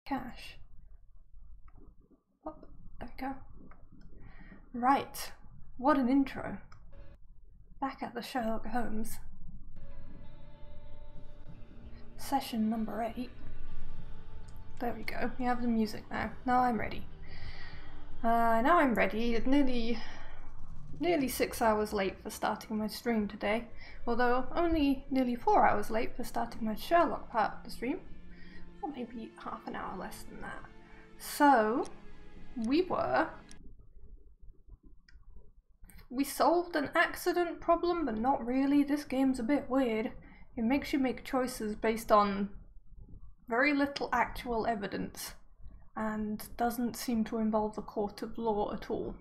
cash. Oh, there we go. Right. What an intro. Back at the Sherlock Holmes. Session number 8. There we go. We have the music now. Now I'm ready. Now I'm ready. It's nearly 6 hours late for starting my stream today. Although only nearly 4 hours late for starting my Sherlock part of the stream. Or maybe half an hour less than that. So, we solved an accident problem, but not really. This game's a bit weird. It makes you make choices based on very little actual evidence and doesn't seem to involve the court of law at all.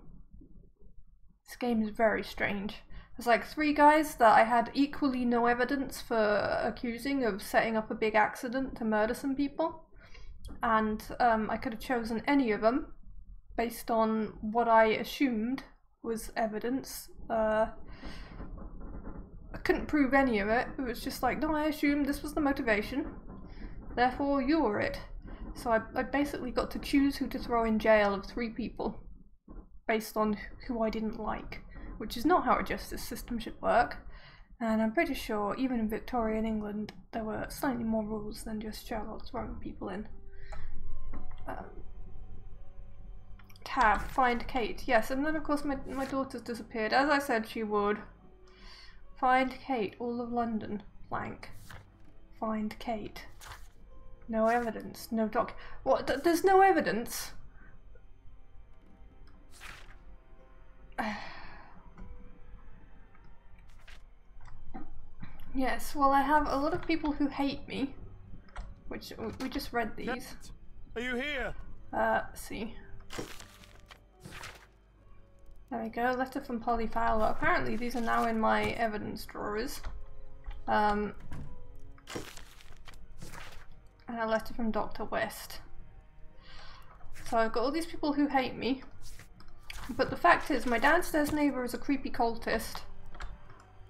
This game is very strange. There's like 3 guys that I had equally no evidence for accusing of setting up a big accident to murder some people, and I could have chosen any of them based on what I assumed was evidence. I couldn't prove any of it. It was just like, no, I assumed this was the motivation, therefore you were it. So I basically got to choose who to throw in jail of 3 people based on who I didn't like, which is not how a justice system should work. And I'm pretty sure even in Victorian England there were slightly more rules than just Sherlock throwing people in. Tab, find Kate. Yes, and then of course my daughter's disappeared, as I said she would. Find Kate, all of London, blank. Find Kate. No evidence, no what, there's no evidence? Yes, well I have a lot of people who hate me, which we just read these. Are you here? Let's see. There we go, letter from Polly Fowler. Apparently these are now in my evidence drawers. And a letter from Dr. West. So I've got all these people who hate me. But the fact is, my downstairs neighbour is a creepy cultist.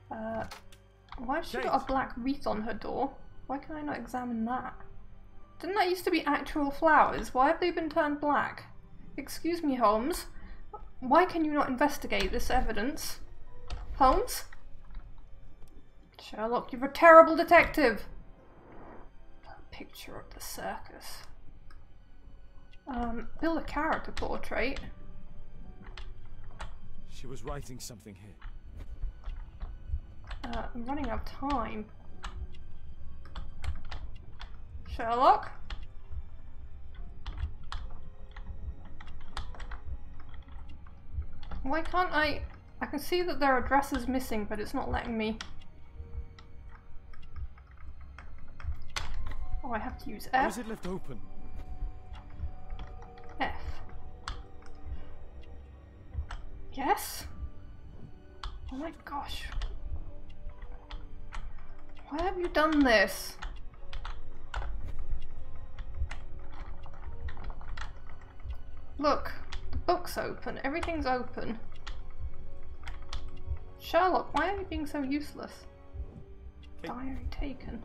Why has she got a black wreath on her door? Why can I not examine that? Didn't that used to be actual flowers? Why have they been turned black? Excuse me, Holmes. Why can you not investigate this evidence? Holmes? Sherlock, you're a terrible detective! A picture of the circus. Build a character portrait. She was writing something here. I'm running out of time. Sherlock? Why can't I can see that there are dresses missing, but it's not letting me. Oh, I have to use F. Why is it left open? F. Yes? Oh my gosh. Why have you done this? Look, the book's open, everything's open. Sherlock, why are you being so useless? Hey. Diary taken.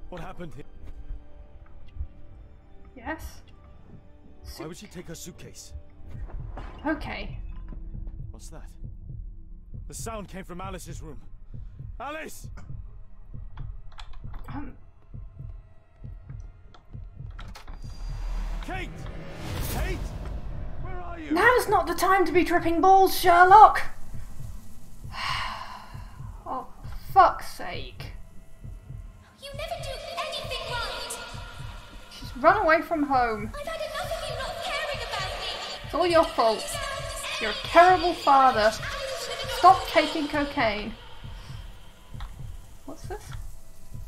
What happened here? Yes? Why would she take her suitcase? Okay. What's that? The sound came from Alice's room. Alice! Kate! Kate! Where are you? Now's not the time to be tripping balls, Sherlock! Oh, for fuck's sake. You never do anything right! She's run away from home. I've had enough of you not caring about me! It's all your fault. You're a terrible father. Stop taking cocaine. What's this?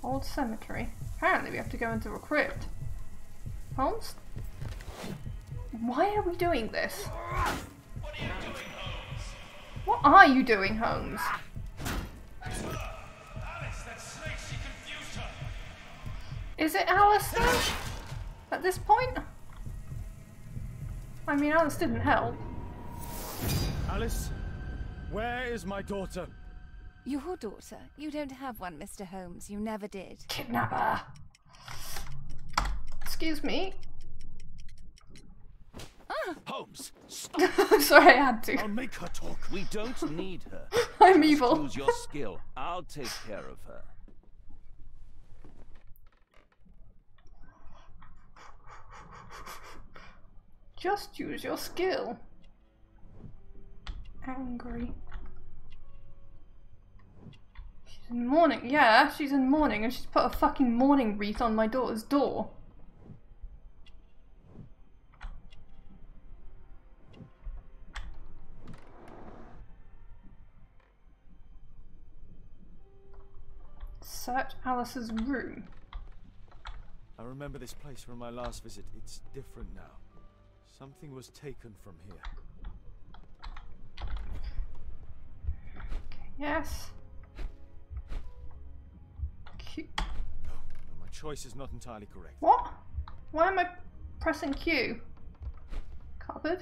Old cemetery. Apparently we have to go into a crypt. Holmes? Why are we doing this? What are you doing, Holmes? Alice, that snake, she confused her. Is it Alice then? At this point? I mean, Alice didn't help. Alice, where is my daughter? Your daughter? You don't have one, Mr. Holmes. You never did. Kidnapper. Excuse me. Holmes, stop! I'm sorry, I had to. I'll make her talk. We don't need her. I'm Just evil. use your skill. I'll take care of her. Just use your skill. Angry. She's in mourning. Yeah, she's in mourning, and she's put a fucking mourning wreath on my daughter's door. Search Alice's room. I remember this place from my last visit. It's different now. Something was taken from here. Yes. Q. No, my choice is not entirely correct. What? Why am I pressing Q? Cupboard?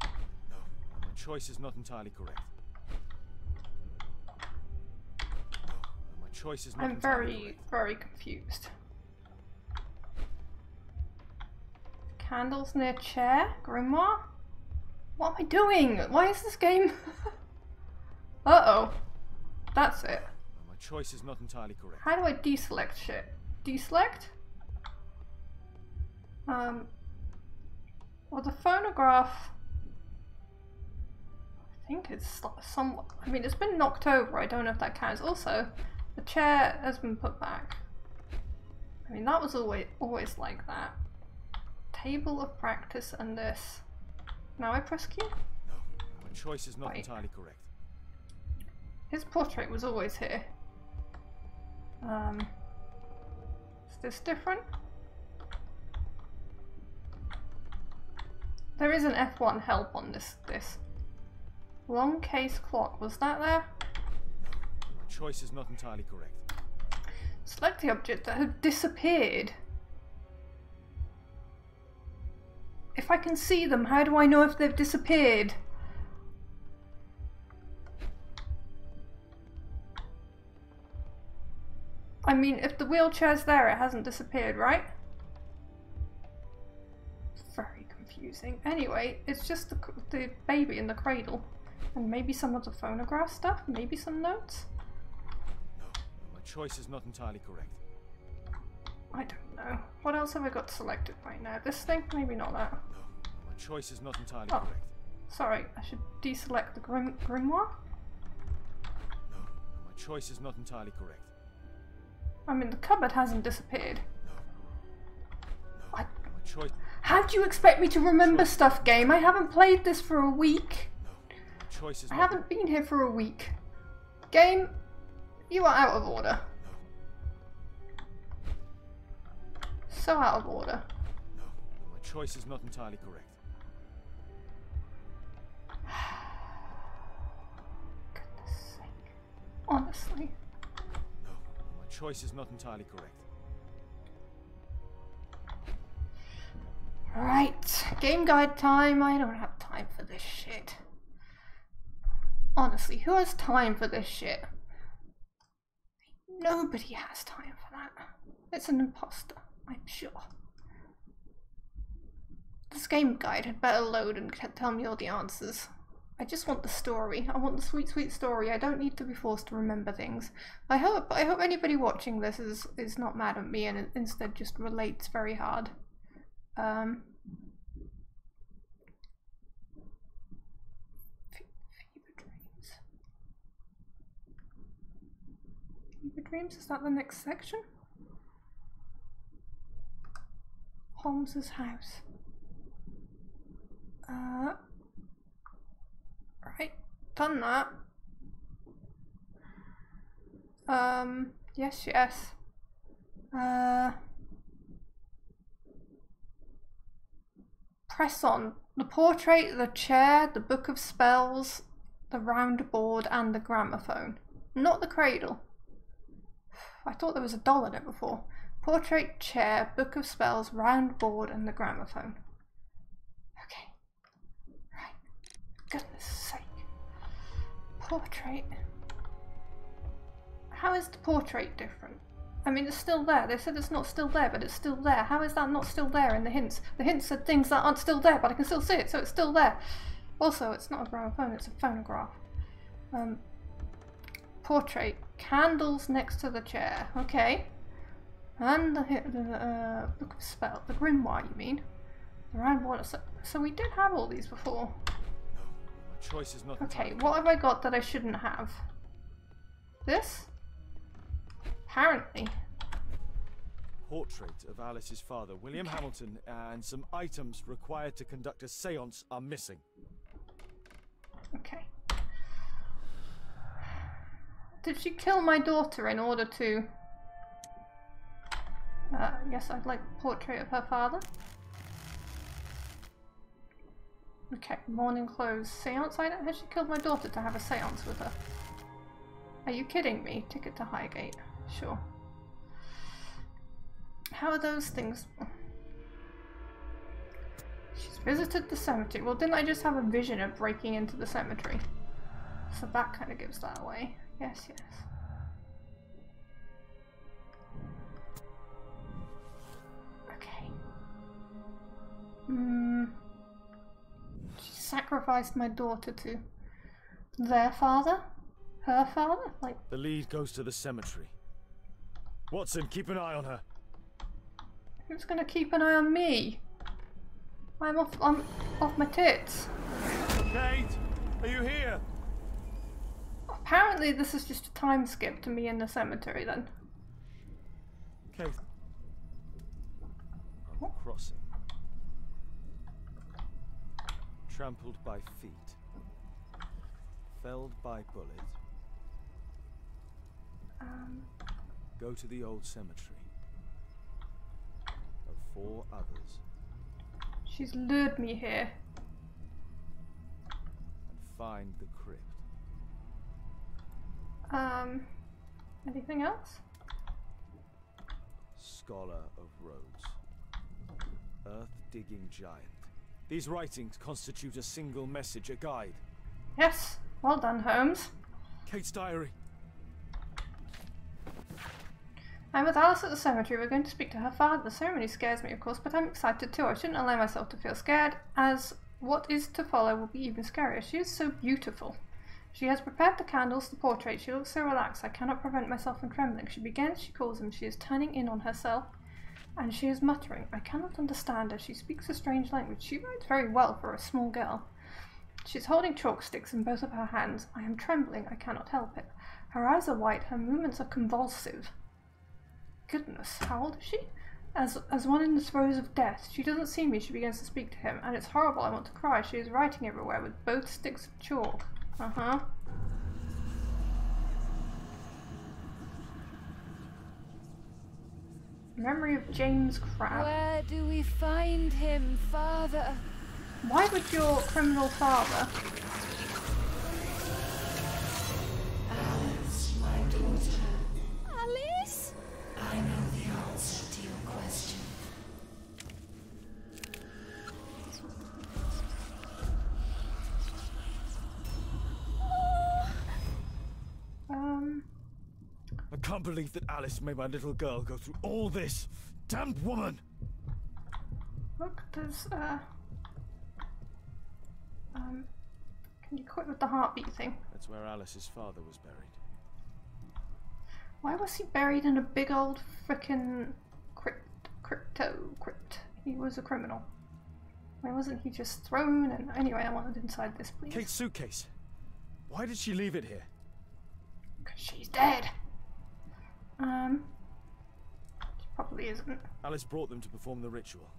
No, my choice is not entirely correct. No, my choice is not I'm entirely correct. very confused. Candles near chair? Grimoire? What am I doing? Why is this game? Uh-oh. That's it. My choice is not entirely correct. How do I deselect shit? Deselect? Well, the phonograph... I think it's somewhat... I mean, it's been knocked over. I don't know if that counts. Also, the chair has been put back. I mean, that was always like that. Table of practice and this. Now I press Q? No, my choice is not Wait. entirely correct. His portrait was always here. Is this different? There is an F1 help on this. Long case clock, was that there? No, my choice is not entirely correct. Select the object that had disappeared. If I can see them, how do I know if they've disappeared? I mean, if the wheelchair's there, it hasn't disappeared, right? Very confusing. Anyway, it's just the baby in the cradle. And maybe some of the phonograph stuff? Maybe some notes? No, my choice is not entirely correct. I don't know. What else have I got selected right now? This thing? Maybe not that. No, my choice is not entirely Oh. correct. Sorry, I should deselect the grimoire? No, my choice is not entirely correct. I mean, the cupboard hasn't disappeared. No, my choice. How do you expect me to remember stuff, game? I haven't played this for a week. No, my choice is I not. haven't been here for a week. Game, you are out of order. So out of order. No, my choice is not entirely correct. Goodness sake. Honestly. No, my choice is not entirely correct. Right, game guide time. I don't have time for this shit. Honestly, who has time for this shit? Nobody has time for that. It's an imposter, I'm sure. This game guide had better load and tell me all the answers. I just want the story. I want the sweet, sweet story. I don't need to be forced to remember things. I hope anybody watching this is not mad at me and instead just relates very hard. Fever dreams. Fever dreams, is that the next section? Holmes's house. Right, done that. Yes. Press on. The portrait, the chair, the book of spells, the round board, and the gramophone. Not the cradle. I thought there was a doll in it before. Portrait, chair, book of spells, round board, and the gramophone. Okay. Right. Goodness sake. Portrait. How is the portrait different? I mean, it's still there. They said it's not still there, but it's still there. How is that not still there in the hints? The hints said things that aren't still there, but I can still see it, so it's still there. Also, it's not a gramophone, it's a phonograph. Portrait. Candles next to the chair. Okay. And the book of spell. The grimoire, you mean? The round water. So we did have all these before. No, my choice is not. Okay, what have I got that I shouldn't have? This? Apparently. Portrait of Alice's father, William Hamilton, and some items required to conduct a séance are missing. Okay. Did she kill my daughter in order to... yes, I'd like a portrait of her father. Okay, morning clothes. Seance item? Has she killed my daughter to have a seance with her? Are you kidding me? Ticket to Highgate. Sure. How are those things? She's visited the cemetery. Well, didn't I just have a vision of breaking into the cemetery? So that kind of gives that away. Yes, yes. Okay. She sacrificed my daughter to their father? Her father? Like... The lead goes to the cemetery. Watson, keep an eye on her. Who's gonna keep an eye on me? I'm off my tits. Kate, are you here? Apparently this is just a time skip to me in the cemetery then. Kate. On the crossing. Trampled by feet. Felled by bullet. Go to the old cemetery. Of 4 others. She's lured me here. And find the crypt. Anything else? Scholar of Rhodes. Earth-digging giant. These writings constitute a single message, a guide. Yes, well done, Holmes. Kate's diary. I'm with Alice at the cemetery. We're going to speak to her father. The ceremony scares me, of course, but I'm excited too. I shouldn't allow myself to feel scared, as what is to follow will be even scarier. She is so beautiful. She has prepared the candles, the portrait. She looks so relaxed. I cannot prevent myself from trembling. She begins, she calls him. She is turning in on herself, and she is muttering. I cannot understand her. She speaks a strange language. She writes very well for a small girl. She is holding chalk sticks in both of her hands. I am trembling. I cannot help it. Her eyes are white. Her movements are convulsive. Goodness, how old is she? As one in the throes of death. She doesn't see me. She begins to speak to him, and it's horrible. I want to cry. She is writing everywhere with both sticks of chalk. Uh-huh. Memory of James Crabbe. Where do we find him, Father? Why would your criminal father... Alice, my daughter. Alice? I know the answer to your question. I can't believe that Alice made my little girl go through all this. Damned woman! Look, there's, can you quit with the heartbeat thing? That's where Alice's father was buried. Why was he buried in a big old frickin' crypt? He was a criminal. Why wasn't he just thrown? And anyway, I wanted inside this, please. Kate's suitcase. Why did she leave it here? 'Cause she's dead. She probably isn't. Alice brought them to perform the ritual.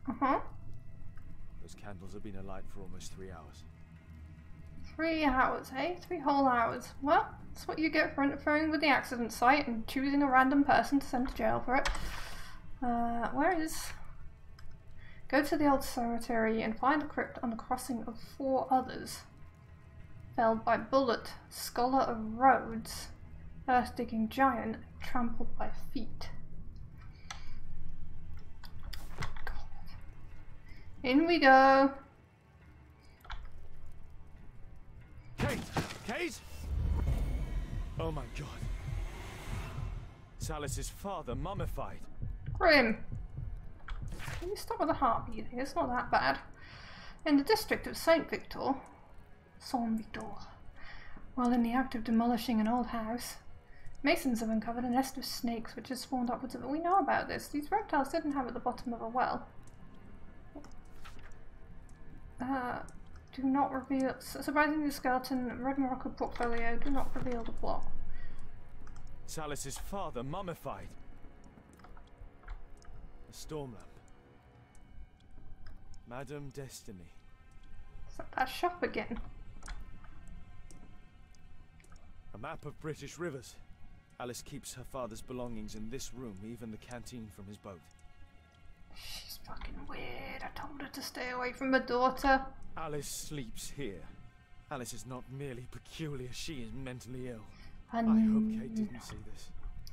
Uh-huh. Those candles have been alight for almost 3 hours. 3 hours, eh? 3 whole hours. Well, that's what you get for interfering with the accident site and choosing a random person to send to jail for it. Where is... Go to the old cemetery and find a crypt on the crossing of 4 others. Felled by bullet, scholar of Rhodes, earth-digging giant, trampled by feet. God. In we go. Kate! Kate! Oh my god. Alice's father mummified. Grim. Can you stop with a heartbeat here? It's not that bad. In the district of Saint Victor, while in the act of demolishing an old house, masons have uncovered a nest of snakes which has spawned upwards of it. We know about this. These reptiles didn't have at the bottom of a well. Do not reveal. Surprisingly, the skeleton, red Morocco portfolio. Do not reveal the plot. Alice's father mummified. A storm lamp. Madame Destiny. Is that shop again? A map of British rivers. Alice keeps her father's belongings in this room, even the canteen from his boat. She's fucking weird. I told her to stay away from her daughter. Alice sleeps here. Alice is not merely peculiar, she is mentally ill. I hope Kate didn't see this.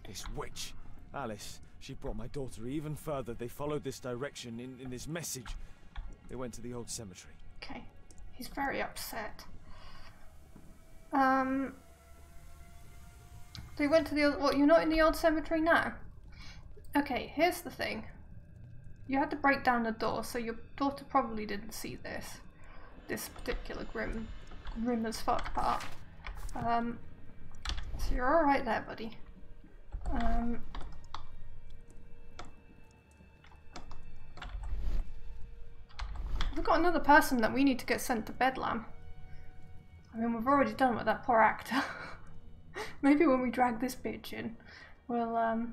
This witch. Alice, she brought my daughter even further. They followed this direction in this message. They went to the old cemetery. Okay. He's very upset. They went to the old... What, you're not in the old cemetery now? Okay, here's the thing. You had to break down the door, so your daughter probably didn't see this. This particular grim as fuck part. So you're alright there, buddy. We've got another person that we need to get sent to Bedlam. I mean, we've already done it with that poor actor. Maybe when we drag this bitch in, we'll, oh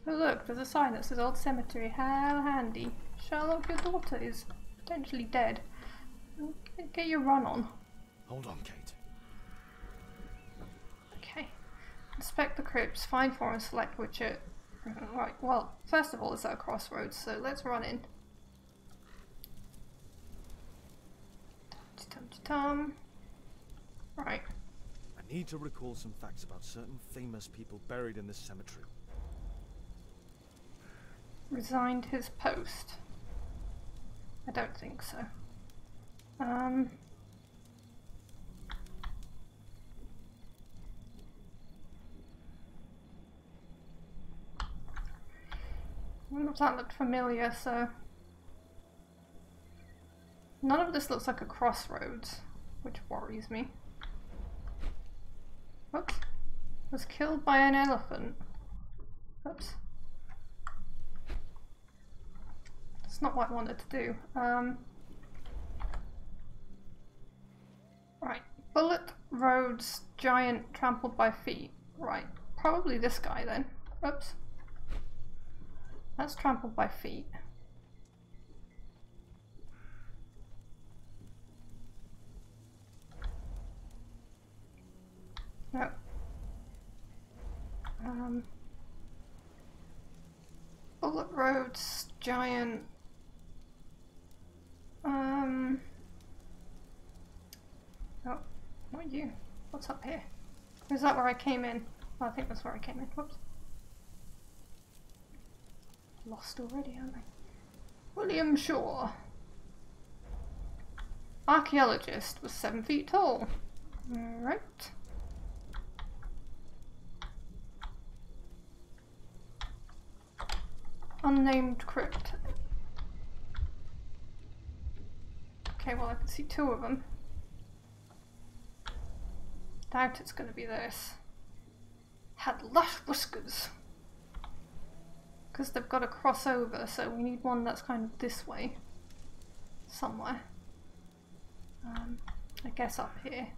look, there's a sign that says Old Cemetery. How handy. Sherlock, your daughter is potentially dead. Get your run on. Hold on, Kate. Okay. Inspect the crypts, find for and select which are... Right, well, first of all, it's at a crossroads, so let's run in. Right. I need to recall some facts about certain famous people buried in this cemetery. Resigned his post. I don't think so. None of that looked familiar, so... None of this looks like a crossroads, which worries me. Oops. Was killed by an elephant. Oops. That's not what I wanted to do. Right. Bullet, roads, giant, trampled by feet. Right. Probably this guy then. Oops. That's trampled by feet. No. Bullet roads, giant. Oh, not you. What's up here? Is that where I came in? Oh, I think that's where I came in. Whoops. Lost already, aren't I? William Shaw. Archaeologist, was 7 feet tall. Alright. Unnamed crypt. Okay, well I can see 2 of them. Doubt it's going to be this. Had lush whiskers. Because they've got to cross over, so we need one that's kind of this way. Somewhere. I guess up here.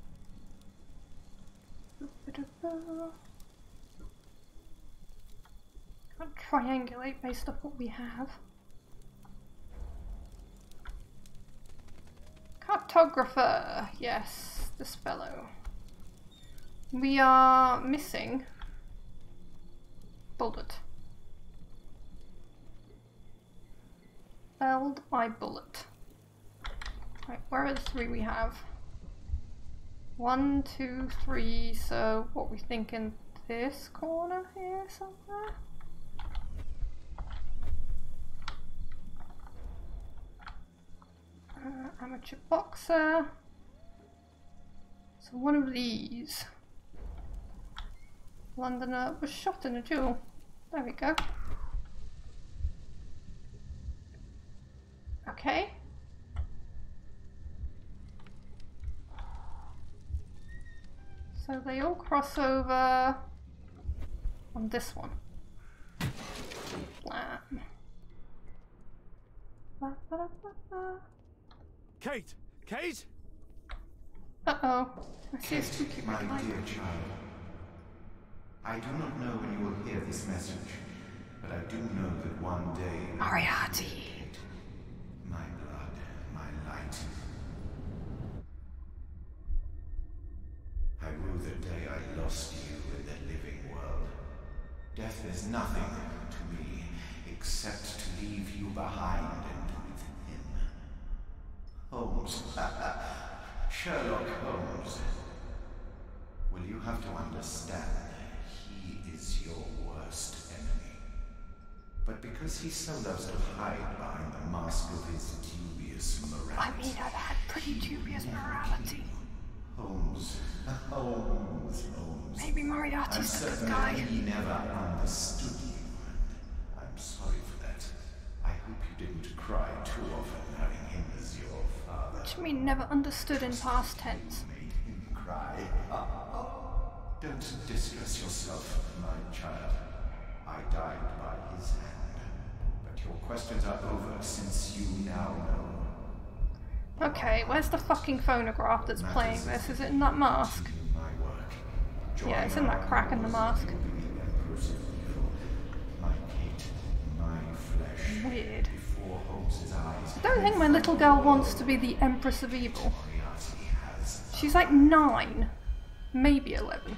Can't triangulate based off what we have. Cartographer! Yes, this fellow. We are missing bullet. Felled by bullet. Right, where are the 3 we have? 1, 2, 3, so what we think in this corner here somewhere? Amateur boxer. So one of these. Londoner was shot in a duel. There we go. Okay. So they all cross over on this one. Blam. Ba, ba, ba, ba. Kate! Kate! Uh-oh. I see a spooky My red light. dear child, I do not know when you will hear this message, but I do know that one day... Moriarty. My blood, my light. I rue the day I lost you in the living world. Death is nothing to me, except to leave you behind and with him. Holmes. Sherlock Holmes. Will you have to understand, he is your worst enemy. But because he so loves to hide behind the mask of his dubious morality... I mean, I've had pretty dubious morality. Holmes. Holmes. Maybe Moriarty's a good guy. He never understood you, and I'm sorry for that. I hope you didn't cry too often having him as your father. What do you mean never understood in past tense? Made him cry. Don't distress yourself, my child. I died by his hand. But your questions are over since you now know. Okay, where's the fucking phonograph that's playing this? Is it in that mask? My work. Yeah, it's in that crack in the mask. My Kate, my flesh. Weird. Before Holmes's eyes. I don't think my little girl wants to be the Empress of Evil. She's like 9, maybe 11.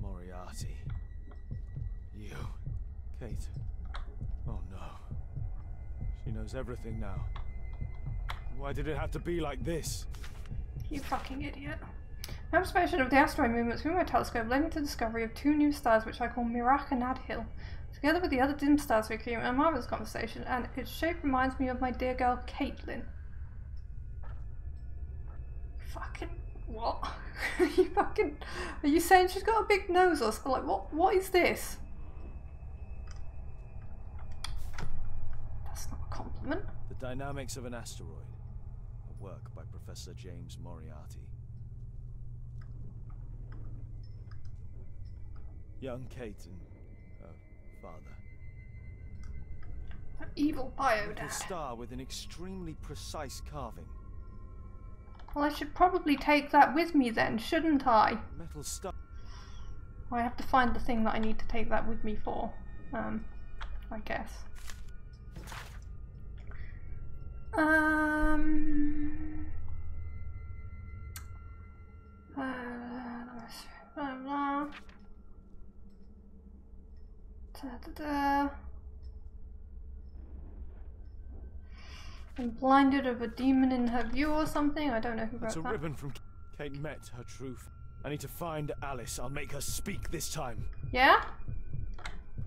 Moriarty. You. Kate. Oh no. She knows everything now. Why did it have to be like this? You fucking idiot. My observation of the asteroid movements through my telescope led me to the discovery of 2 new stars which I call Mirach and Adhil. Together with the other dim stars we created a marvelous conversation, and its shape reminds me of my dear girl Caitlin. Fucking what? Are you saying she's got a big nose or something? Like what is this? That's not a compliment. The Dynamics of an Asteroid. A work by Professor James Moriarty. Young Kate and her father. That evil bio A dad. star with an extremely precise carving. Well, I should probably take that with me then, shouldn't I? Metal star. I have to find the thing that I need to take that with me for. I guess. I'm blinded of a demon in her view or something. I don't know who wrote It's a that. ribbon from Kate met her truth. I need to find Alice. I'll make her speak this time. Yeah?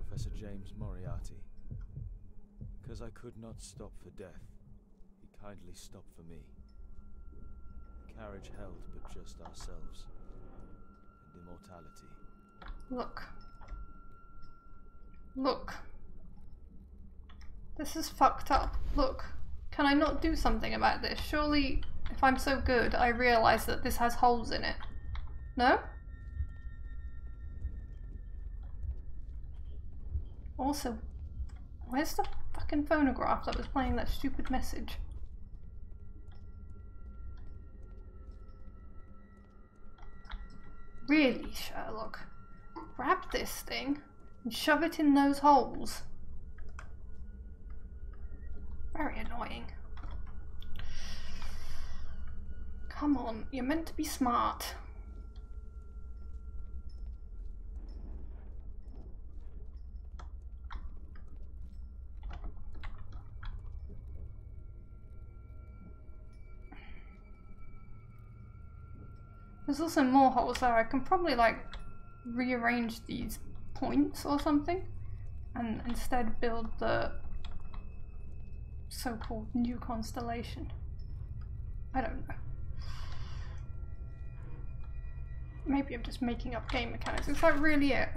Professor James Moriarty. Because I could not stop for death, he kindly stopped for me. The carriage held but just ourselves. And immortality. Look. Look. This is fucked up. Look. Can I not do something about this? Surely, if I'm so good, I realise that this has holes in it. No? Also, where's the fucking phonograph that was playing that stupid message? Really, Sherlock? Grab this thing and shove it in those holes. Very annoying. Come on, you're meant to be smart. There's also more holes there. I can probably like rearrange these points or something and instead build the so-called new constellation. I don't know. Maybe I'm just making up game mechanics. Is that really it?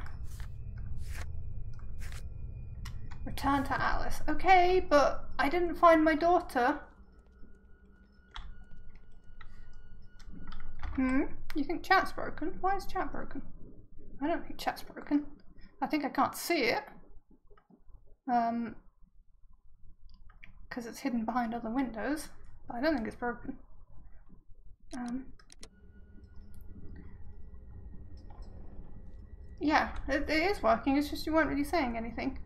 Return to Alice. Okay, but I didn't find my daughter. You think chat's broken? Why is chat broken? I don't think chat's broken. I think I can't see it. Because it's hidden behind other windows. But I don't think it's broken. Yeah, it is working, it's just you weren't really saying anything.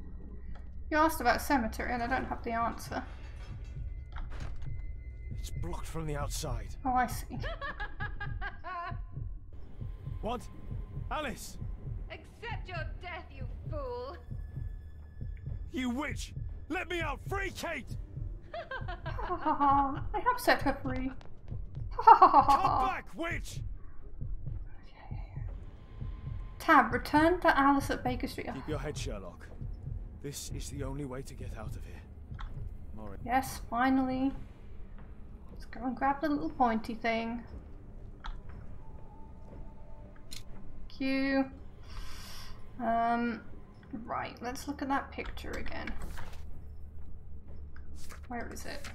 You asked about cemetery and I don't have the answer. It's blocked from the outside. Oh, I see. What? Alice! Accept your death, you fool! You witch! Let me out! Free Kate! I have set her free. Come back, witch! Tab, return to Alice at Baker Street. Keep your head, Sherlock. This is the only way to get out of here. Maury. Yes, finally. Let's go and grab the little pointy thing. Q. Right, let's look at that picture again. Where is it?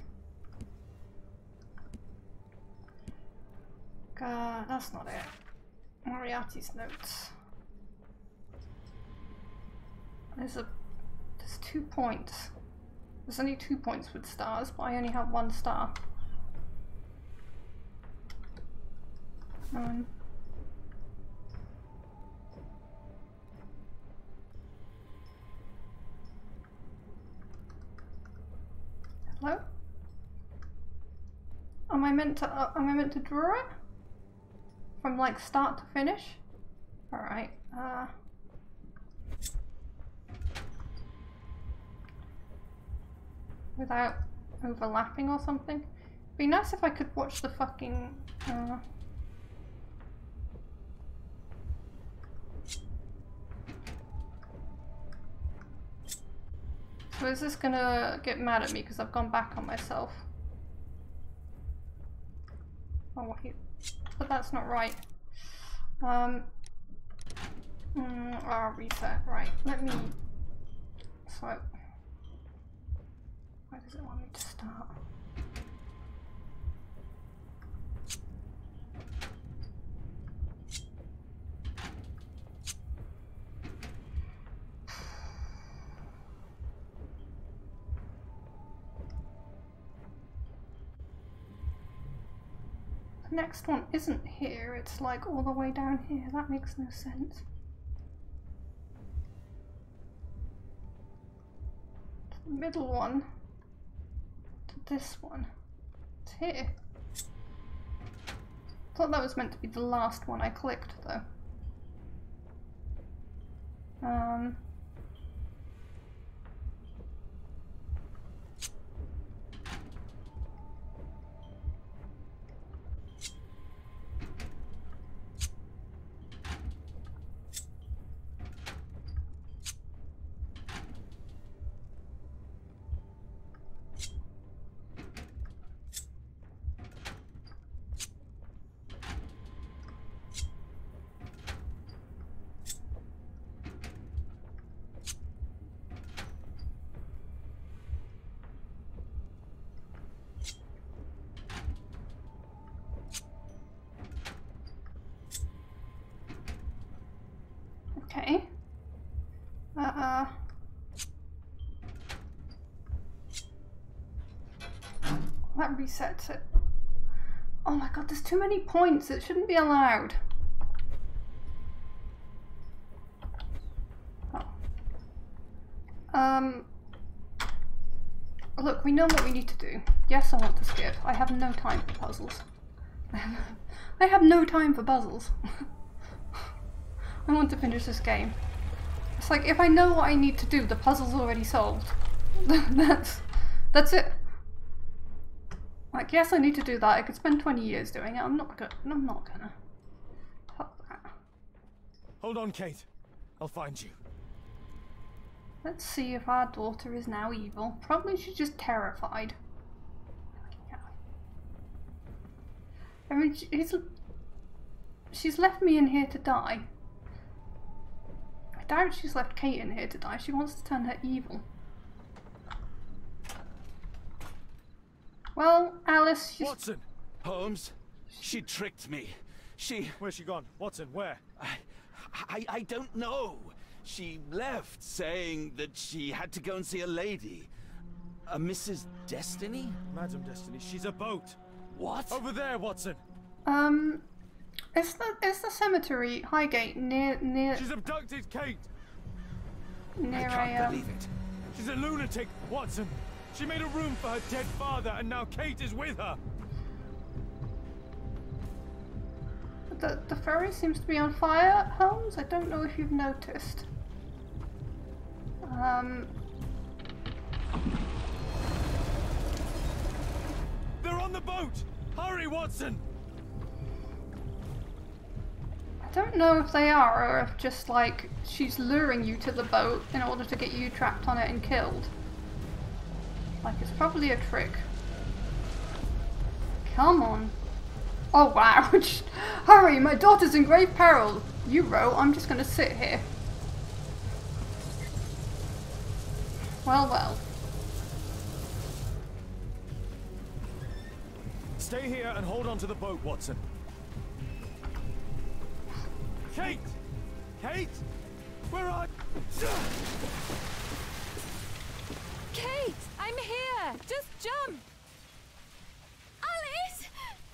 That's not it. Moriarty's notes. There's 2 points. There's only 2 points with stars, but I only have 1 star. Hello? Am I meant to draw it? From like start to finish? Alright, without overlapping or something? It'd be nice if I could watch the fucking, So is this gonna get mad at me because I've gone back on myself? Oh wait, but that's not right. I'll reset. Right, let me. So, where does it want me to start? The next one isn't here, it's like all the way down here. That makes no sense. The middle one to this one. It's here. Thought that was meant to be the last one I clicked though. Okay. That resets it. Oh my god, there's too many points. It shouldn't be allowed. Oh. Look, we know what we need to do. Yes, I want to skip. I have no time for puzzles. I have no time for puzzles. I want to finish this game. It's like, if I know what I need to do, the puzzle's already solved. That's it. Like, yes, I need to do that. I could spend 20 years doing it. I'm not gonna. Fuck that. Hold on, Kate. I'll find you. Let's see if our daughter is now evil. Probably she's just terrified. I mean, she's left me in here to die. I doubt she's left Kate in here to die. She wants to turn her evil. Well, Alice, she's... Watson! Holmes, she tricked me. Where's she gone? Watson, where? I don't know. She left saying that she had to go and see a lady. A Mrs. Destiny? Madam Destiny, she's a boat. What? Over there, Watson. Is the cemetery Highgate near? She's abducted Kate. Near I can't believe it. She's a lunatic, Watson. She made a room for her dead father, and now Kate is with her. The ferry seems to be on fire, Holmes. I don't know if you've noticed. They're on the boat! Hurry, Watson! I don't know if they are, or if just like she's luring you to the boat in order to get you trapped on it and killed. Like it's probably a trick. Come on. Oh wow. Hurry, my daughter's in grave peril. You row, I'm just gonna sit here. Well, well. Stay here and hold on to the boat, Watson. Kate! Kate! Where are you? Kate, I'm here. Just jump. Alice!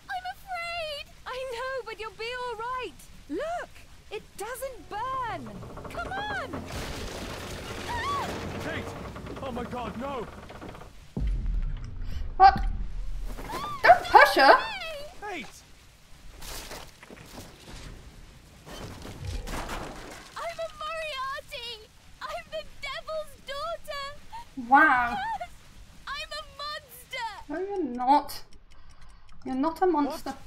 I'm afraid! I know, but you'll be all right. Look, it doesn't burn. Come on. Ah! Kate! Oh my god, no! What? Don't push her! Kate! I'm a Moriarty! I'm the devil's daughter! Wow. Yes! I'm a monster! No, you're not. You're not a monster. What?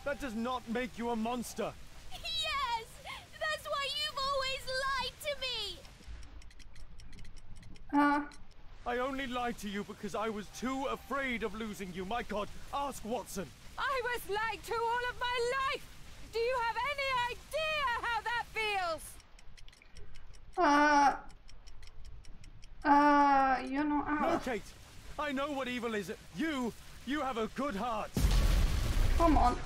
That does not make you a monster. Yes! That's why you've always lied to me! I only lied to you because I was too afraid of losing you. My god, ask Watson. I was lied to all of my life. Do you have any idea how that feels? You're not No, Alice. Kate. I know what evil is. You have a good heart. Come on.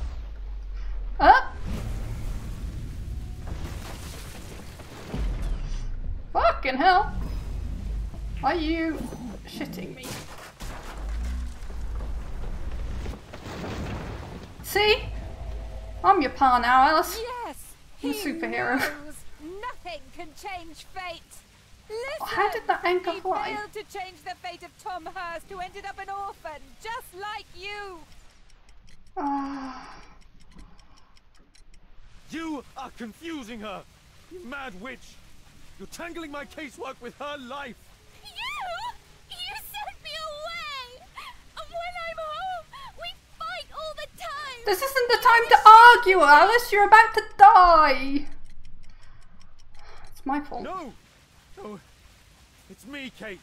Fucking hell. Are you shitting me? See? I'm your pa now, Alice. Yes, I'm a he superhero. knows. Nothing can change fate. Listen, How did that anchor he fly? failed to change the fate of Tom Hurst, who ended up an orphan, just like you. You are confusing her. You mad witch. You're tangling my casework with her life. You sent me away! And when I'm home, we fight all the time! This isn't the time to argue, Alice. You're about to die. It's my fault. No, it's me, Kate.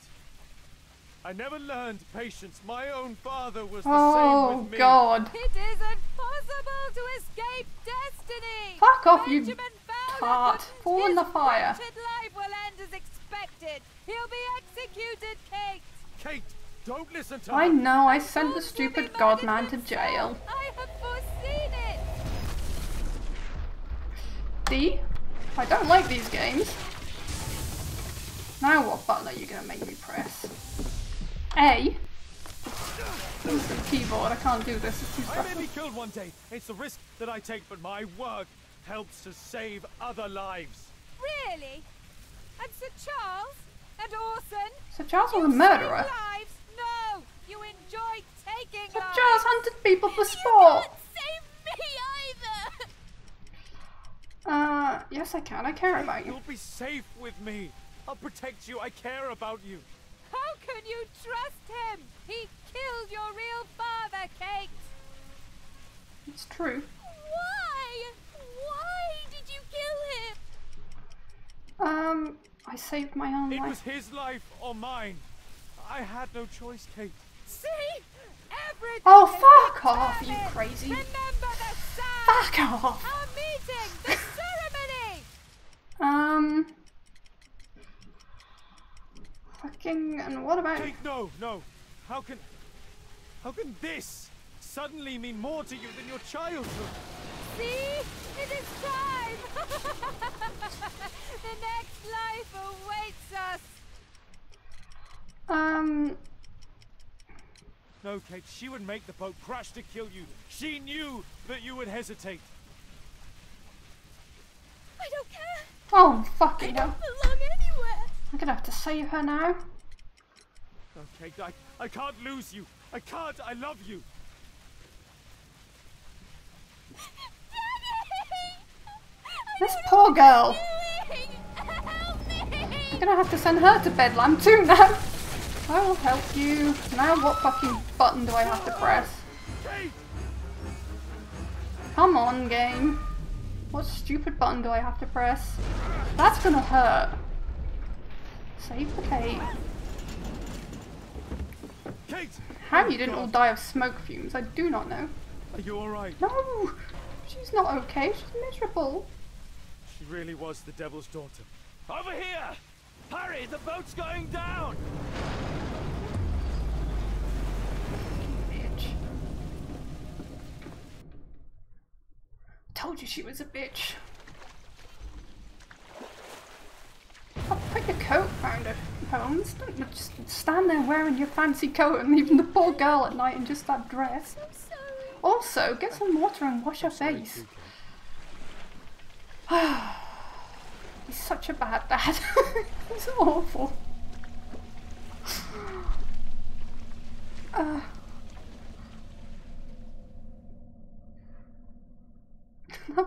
I never learned patience. My own father was the same with me. Oh, God. It isn't possible to escape destiny. Fuck off, you Benjamin Fowler tart. couldn't. Fall in the His fire. wretched life will end as expected. He'll be executed, Kate. Kate, don't listen to her. I know, I sent the Forced to stupid be godman murdered to himself. jail. I have foreseen it. See? I don't like these games. Now what button are you going to make me press? A? Use the keyboard, I can't do this, it's too I may stressful. be killed one day. It's the risk that I take, but my work helps to save other lives. Really? And Sir Charles? And Orson? Sir Charles was a You murderer. saved lives? No! You enjoyed taking Sir lives! Charles hunted people for You sport. can't save me either! Yes I can, I care about you. You'll be safe with me. I'll protect you. I care about you. How can you trust him? He killed your real father, Kate! It's true. Why? Why did you kill him? I saved my own It life. was his life or mine. I had no choice, Kate. See? Everything Oh, is fuck off, you determined. crazy. Remember the sound! Fuck off! I'll meet forgetting the ceremony! Fucking, and what about... Kate, no, no. How can this suddenly mean more to you than your childhood? See? It is time! The next life awaits us! No, Kate, she would make the boat crash to kill you. She knew that you would hesitate. I don't care! Oh, fucking hell. I don't belong anywhere! I'm gonna have to save her now. No, Kate, I can't lose you. I can't, I love you. This poor girl. Help me! I'm gonna have to send her to Bedlam too now. I will help you. Now what fucking button do I have to press? Kate! Come on, game. What stupid button do I have to press? That's gonna hurt. Save the Kate. Kate! How you didn't all die of smoke fumes, I do not know. Are you alright? No! She's not okay, she's miserable. She really was the devil's daughter. Over here! Hurry, the boat's going down! Bitch. Told you she was a bitch. Oh, put your coat round her, Holmes. Don't just stand there wearing your fancy coat and leaving the poor girl at night in just that dress. I'm sorry. Also, get some water and wash her face. He's such a bad dad. He's awful. That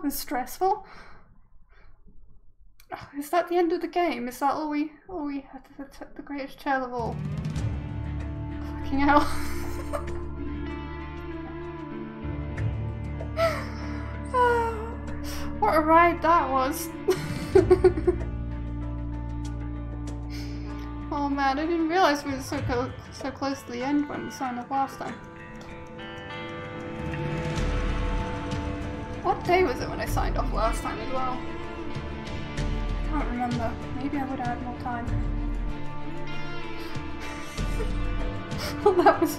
was stressful. Oh, is that the end of the game? Is that all we had to the greatest tale of all? Fucking hell. What a ride that was. Oh man, I didn't realise we were so close to the end when we signed up last time. What day was it when I signed off last time as well? I can't remember. Maybe I would have had more time. Well, that was...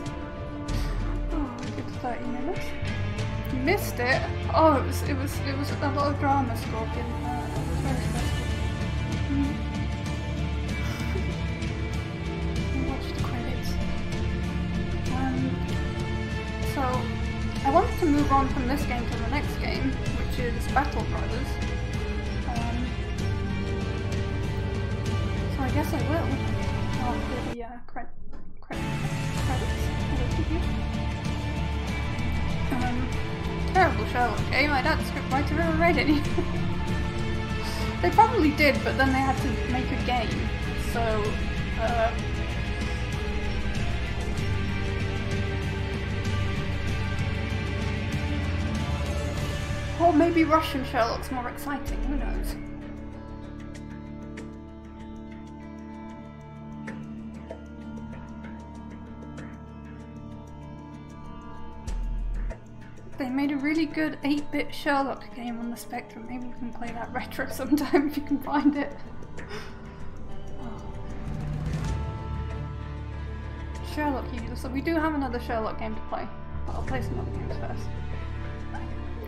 Oh, a good 30 minutes. You missed it? Oh, it was a lot of drama, Scorpion. It was very stressful. Watch the credits. So, I wanted to move on from this game to the next game, which is Battle Brothers. So I guess I will. After the credits. Terrible Sherlock game. I doubt the scriptwriter ever read any. They probably did, but then they had to make a game. So, or maybe Russian Sherlock's more exciting, who knows? They made a really good 8-bit Sherlock game on the Spectrum. Maybe we can play that retro sometime if you can find it. Oh. Sherlock, so we do have another Sherlock game to play, but I'll play some other games first.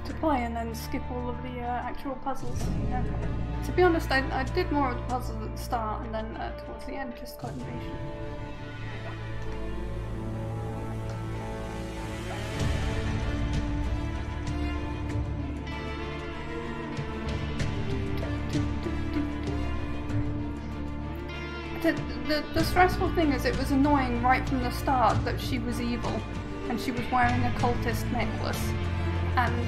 To play and then skip all of the actual puzzles. Yeah. To be honest, I did more of the puzzles at the start and then towards the end just got impatient. The stressful thing is it was annoying right from the start that she was evil and she was wearing a cultist necklace, and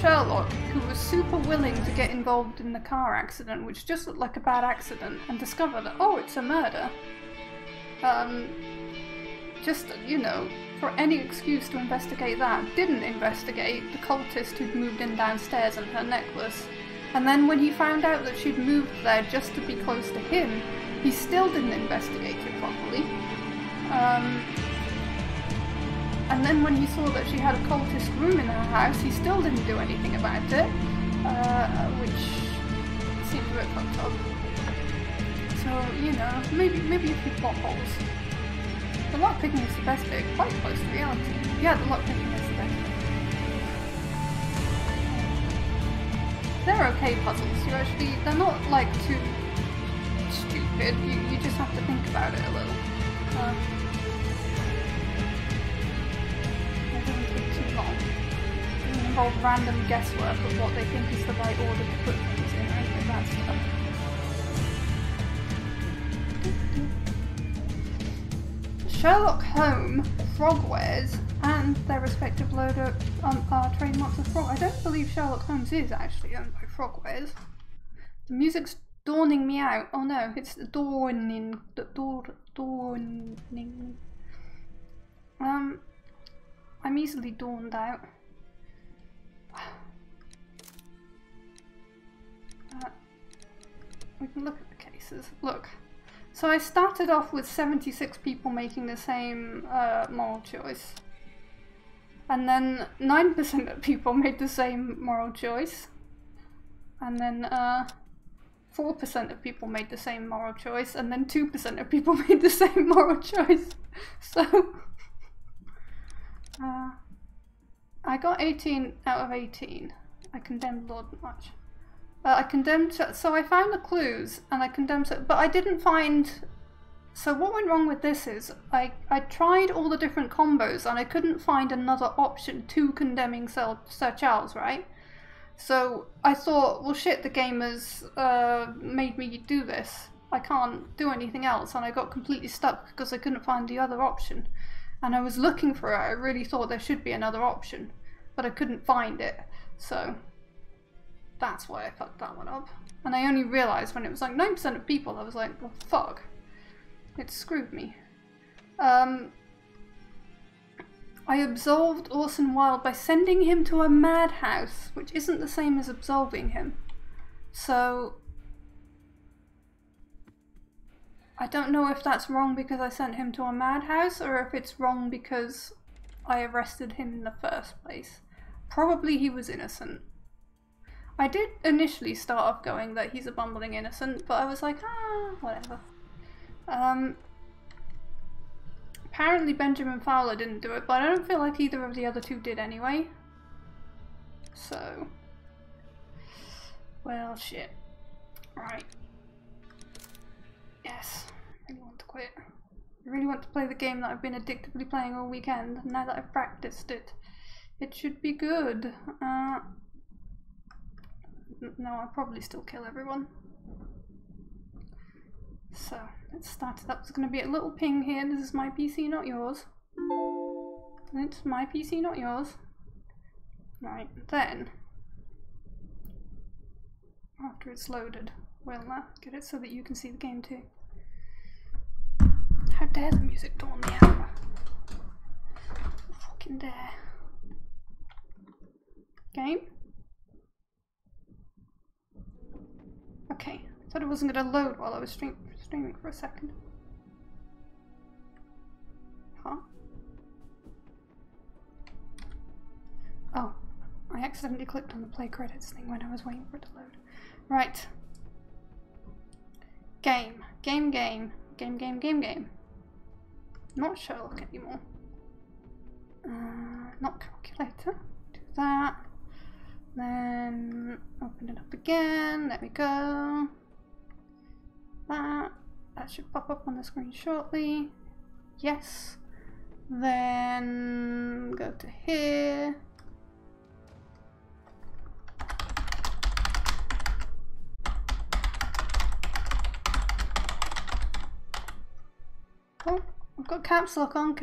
Sherlock, who was super willing to get involved in the car accident, which just looked like a bad accident, and discover that, oh, it's a murder, just, you know, for any excuse to investigate that, didn't investigate the cultist who'd moved in downstairs and her necklace. And then when he found out that she'd moved there just to be close to him, he still didn't investigate it properly. And then when he saw that she had a cultist room in her house, he still didn't do anything about it. bit fucked up. So, you know, maybe a few plot holes. The lockpicking is the best bit, quite close to reality. Yeah, the lockpicking is the best bit. They're okay puzzles. They're not like too stupid. You just have to think about it a little. It doesn't take too long. It doesn't involve random guesswork of what they think is the right order to put things in or anything like that stuff. Sherlock Holmes, Frogwares, and their respective loader are trademarks of Frog. I don't believe Sherlock Holmes is actually owned by Frogwares. The music's dawning me out. Oh no, it's dawning. Dawning. I'm easily dawned out. We can look at the cases. Look. So I started off with 76 people making the same moral choice. And then 9% of people made the same moral choice. And then 4% of people made the same moral choice. And then 2% of people made the same moral choice. So I got 18 out of 18. I condemned Lord much. I condemned, so I found the clues and I condemned it, but I didn't find, so what went wrong with this is, I tried all the different combos and I couldn't find another option to condemning Sir Charles, right? So I thought, well shit, the game has made me do this. I can't do anything else, and I got completely stuck because I couldn't find the other option. And I was looking for it, I really thought there should be another option, but I couldn't find it, so that's why I fucked that one up. And I only realised when it was like 9% of people, I was like, well fuck, it screwed me. I absolved Orson Wilde by sending him to a madhouse, which isn't the same as absolving him. So I don't know if that's wrong because I sent him to a madhouse, or if it's wrong because I arrested him in the first place. Probably he was innocent. I did initially start off going that he's a bumbling innocent, but I was like, whatever. Apparently Benjamin Fowler didn't do it, but I don't feel like either of the other two did anyway. So, well, shit. Right. Yes, I really want to quit. I really want to play the game that I've been addictively playing all weekend. Now that I've practiced it, it should be good. No, I'll probably still kill everyone. So, let's start it up. There's going to be a little ping here. This is my PC, not yours. It's my PC, not yours. Right, then, after it's loaded, we'll get it so that you can see the game too. How dare the music dawn me out? Fucking dare. Game? Okay, I thought it wasn't going to load while I was streaming for a second. Huh? Oh, I accidentally clicked on the play credits thing when I was waiting for it to load. Right. Game. Game. Not Sherlock anymore. Not calculator. Do that. Then open it up again. There we go. That should pop up on the screen shortly. Yes. Then go to here. Oh, I've got caps lock on.